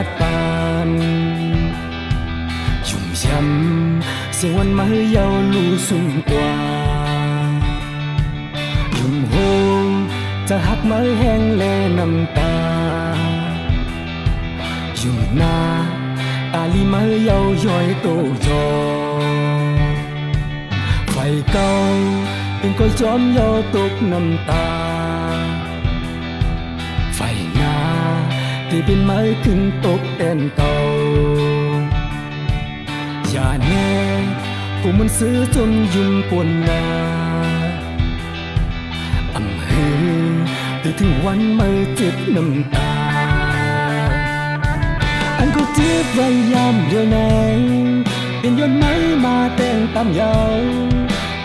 ดปานชุ่มช้ำเสียงวันมาเยาลูสุ่มกว่ายุ่มโฮจะหักมาแห้งและน้ำตายุ่มหน้าตาลีมาเยาย้อยโตจอไฟเก่าเป็นก้อยจอมเยาตกน้ำตาไฟหน้าที่เป็นไม้ขึ้นตกแตนเก่าอย่าแน่กูมันซื้อจนยุ่มปนนาอำหือที่ถึงวันมาเจ็บน้ำตาอันก็เจ็บไว้ยามเดียวไหนเป็นย้อนไม้มาแต่งตามยาว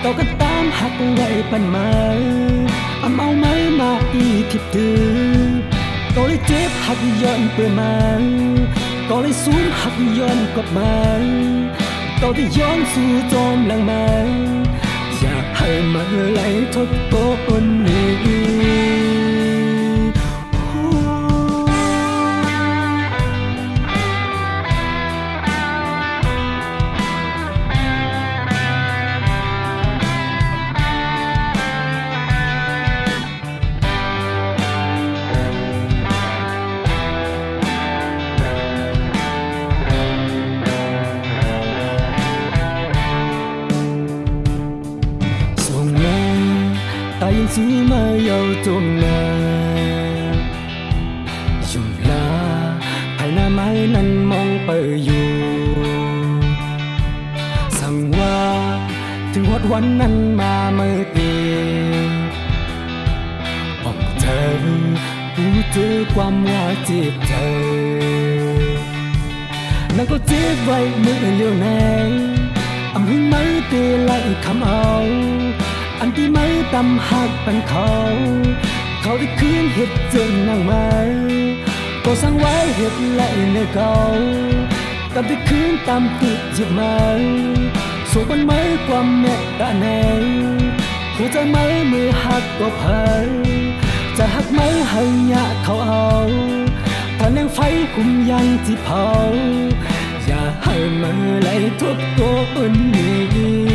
ต่อกันตามหักไว้ปันมาเอาไม้มาอีทิบถือก็เลยเจ็บหักย้อนเปื่อมาก็เลยสูญหักย้อนกลับมาก็ได้ย้อนสู่จอมหลังมาอยากให้มาไหลทบโกนนี้ตายังสู้มาเยาจมนายุ่มลาภายหน้าไม้นั้นมองไปอยู่สั่งว่าถึงฮอดวันนั้นมาเมื่อปีออกเธอผู้เจอความว่าเจ็บเธอนั่นก็เจ็บไว้เมื่อเลี้ยวแนงอำหึงไม้เตะไล่คำเอาอันที่ไม่ตำหักเป็นเขาได้คืนเห็ดเจนนางไม้ก็สั่งไว้เห็ดไหลในเขากับที่คืนตำติดหยิบมาส่วนมันไม่ความแม่ตาแนงหัวใจไม่มือหักก็เพยจะหักไม่ให้ยะเขาเอาถ้าแนงไฟคุมยังที่เผาอย่าให้มือไหลทุบตัวอื่นนี้